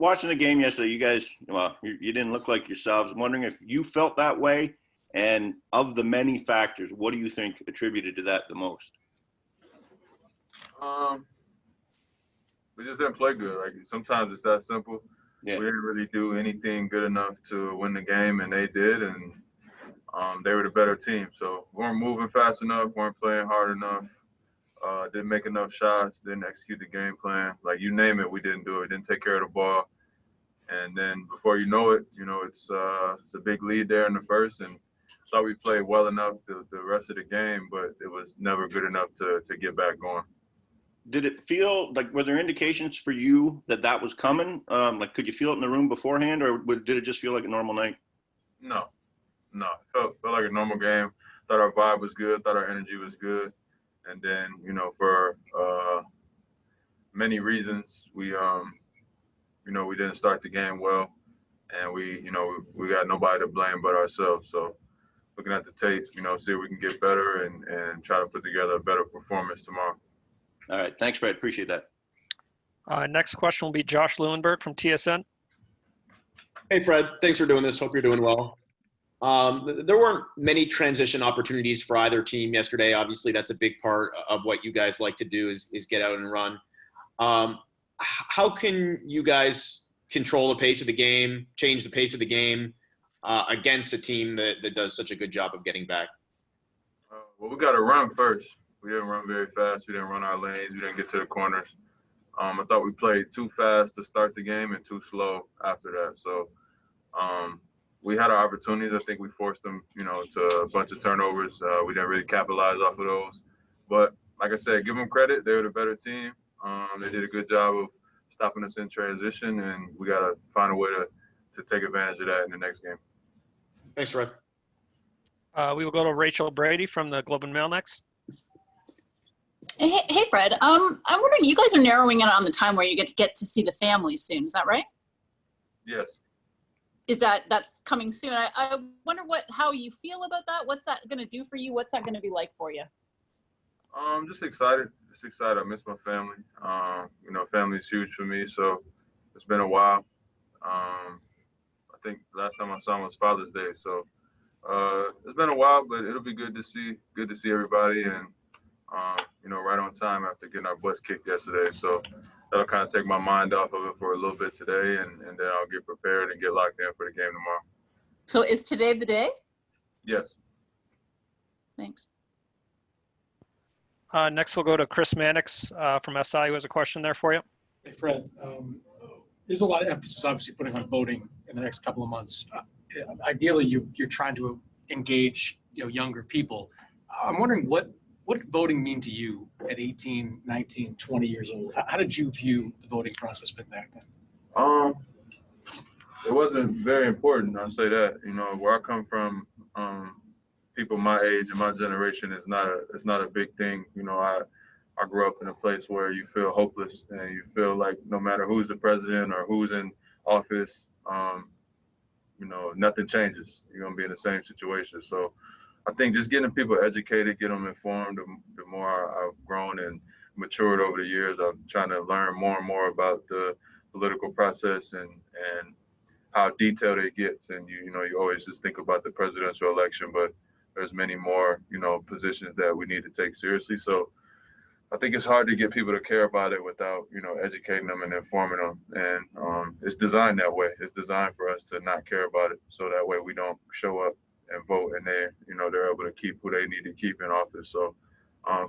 watching the game yesterday, you guys, well, you didn't look like yourselves. I'm wondering if you felt that way, and of the many factors, what do you think attributed to that the most? We just didn't play good. Like, sometimes it's that simple. Yeah. We didn't really do anything good enough to win the game, and they did, and they were the better team. So we weren't moving fast enough, weren't playing hard enough, didn't make enough shots, didn't execute the game plan. Like, you name it, we didn't do it. Didn't take care of the ball. And then before you know it, it's a big lead there in the first, and thought we played well enough the rest of the game, but it was never good enough to get back going. Did it feel like, were there indications for you that was coming? Like, could you feel it in the room beforehand, or did it just feel like a normal night? No. It felt like a normal game. Thought our vibe was good, thought our energy was good. And then, for many reasons, we didn't start the game well, and we got nobody to blame but ourselves. So looking at the tape, see if we can get better and try to put together a better performance tomorrow. All right. Thanks, Fred. Appreciate that. Next question will be Josh Lewenberg from TSN. Hey, Fred. Thanks for doing this. Hope you're doing well. There weren't many transition opportunities for either team yesterday. Obviously, that's a big part of what you guys like to do is get out and run. How can you guys control the pace of the game, change the pace of the game against a team that does such a good job of getting back? Well, we got to run first. We didn't run very fast. We didn't run our lanes. We didn't get to the corners. I thought we played too fast to start the game and too slow after that. So we had our opportunities. I think we forced them, to a bunch of turnovers. We didn't really capitalize off of those. But like I said, give them credit. They were the better team. They did a good job of stopping us in transition, and we got to find a way to take advantage of that in the next game. Thanks, Fred. We will go to Rachel Brady from the Globe and Mail next. Hey, Fred. I'm wondering, you guys are narrowing in on the time where you get to see the family soon. Is that right? Yes. That's coming soon? I wonder how you feel about that. What's that going to do for you? What's that going to be like for you? I'm just excited. I miss my family. Family is huge for me, so it's been a while. I think last time I saw him was Father's Day, so it's been a while, but it'll be good to see everybody, and right on time after getting our butts kicked yesterday. So that'll kind of take my mind off of it for a little bit today, and then I'll get prepared and get locked in for the game tomorrow. So is today the day? Yes. Thanks. Next, we'll go to Chris Mannix from SI, who has a question there for you. Hey, Fred. There's a lot of emphasis, obviously, putting on voting in the next couple of months. Ideally, you're trying to engage younger people. I'm wondering what did voting mean to you at 18, 19, 20 years old? How did you view the voting process back then? It wasn't very important, I'll say that. Where I come from, people my age and my generation it's not a big thing. I grew up in a place where you feel hopeless and you feel like no matter who's the president or who's in office, nothing changes. You're gonna be in the same situation. So I think just getting people educated, get them informed, the more I've grown and matured over the years, I'm trying to learn more and more about the political process and how detailed it gets. And you always just think about the presidential election, but there's many more, positions that we need to take seriously. So I think it's hard to get people to care about it without, educating them and informing them. And it's designed that way. It's designed for us to not care about it. So that way we don't show up and vote and they're able to keep who they need to keep in office. So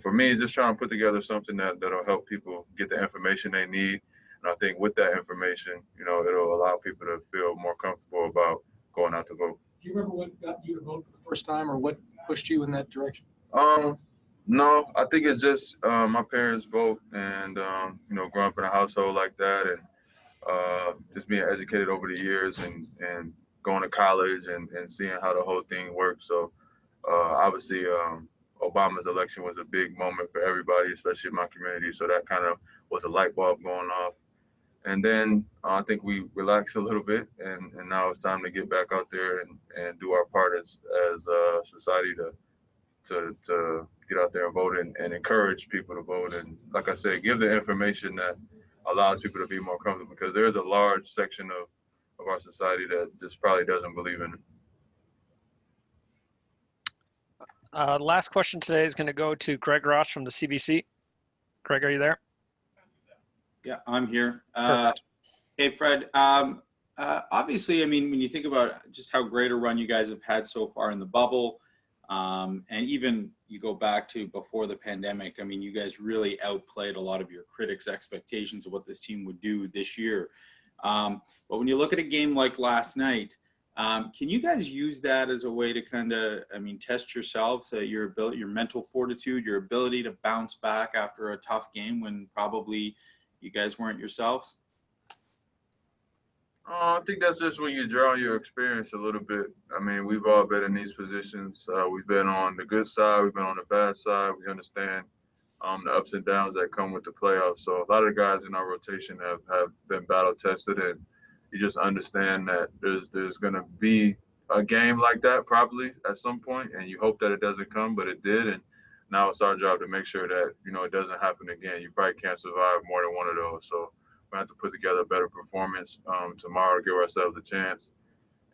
for me, just trying to put together something that'll help people get the information they need. And I think with that information, it'll allow people to feel more comfortable about going out to vote. Do you remember what got you to vote for the first time or what pushed you in that direction? No, I think it's just my parents vote and, growing up in a household like that and just being educated over the years and going to college and seeing how the whole thing works. So obviously Obama's election was a big moment for everybody, especially in my community. So that kind of was a light bulb going off. And then I think we relaxed a little bit and now it's time to get back out there and do our part as a society to get out there and vote and encourage people to vote. And like I said, give the information allows people to be more comfortable, because there's a large section of our society that just probably doesn't believe in it. Last question today is going to go to Greg Ross from the CBC. Greg, are you there? Yeah, I'm here. Perfect. Hey, Fred. Obviously, I mean, when you think about just how great a run you guys have had so far in the bubble, and even you go back to before the pandemic, I mean, you guys really outplayed a lot of your critics' expectations of what this team would do this year. But when you look at a game like last night, can you guys use that as a way to kind of, I mean, test yourselves, your ability, your mental fortitude, your ability to bounce back after a tough game when probably you guys weren't yourselves? I think that's just when you draw your experience a little bit. I mean, we've all been in these positions. We've been on the good side, we've been on the bad side. We understand the ups and downs that come with the playoffs. So a lot of the guys in our rotation have been battle tested, and you just understand that there's going to be a game like that probably at some point, and you hope that it doesn't come, but it did. And now it's our job to make sure that, you know, it doesn't happen again. You probably can't survive more than one of those. So we have to put together a better performance tomorrow to give ourselves a chance,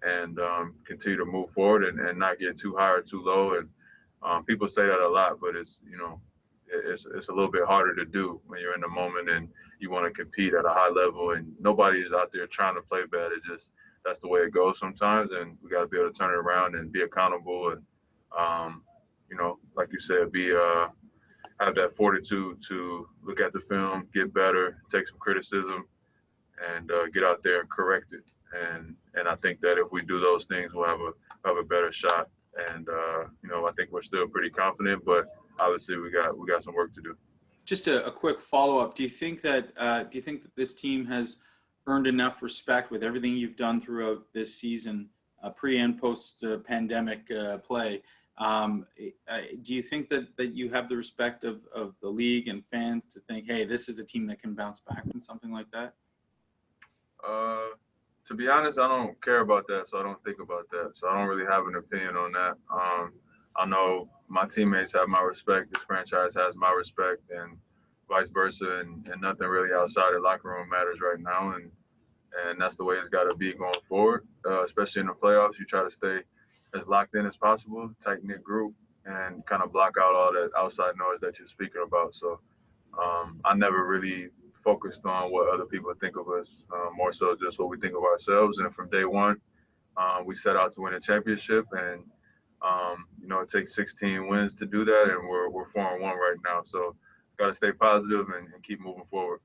and continue to move forward, and not get too high or too low. And people say that a lot, but it's, you know, it's a little bit harder to do when you're in the moment and you want to compete at a high level, and nobody is out there trying to play bad. It's just, that's the way it goes sometimes, and we got to be able to turn it around and be accountable, and you know, like you said, have that fortitude to look at the film, get better, take some criticism, and get out there and correct it. And I think that if we do those things, we'll have a better shot. And you know, I think we're still pretty confident, but obviously we got some work to do. Just a quick follow-up. Do you think that this team has earned enough respect with everything you've done throughout this season, pre and post pandemic play? Do you think that you have the respect of the league and fans to think, hey, this is a team that can bounce back from something like that? To be honest, I don't care about that, so I don't think about that. So I don't really have an opinion on that. I know my teammates have my respect. This franchise has my respect, and vice versa. And nothing really outside the locker room matters right now. And that's the way it's got to be going forward, especially in the playoffs. You try to stay as locked in as possible, tight-knit group, and kind of block out all that outside noise that you're speaking about. So I never really focused on what other people think of us, more so just what we think of ourselves. And from day one, we set out to win a championship, and you know, it takes 16 wins to do that, and we're 4-1 right now. So got to stay positive and keep moving forward.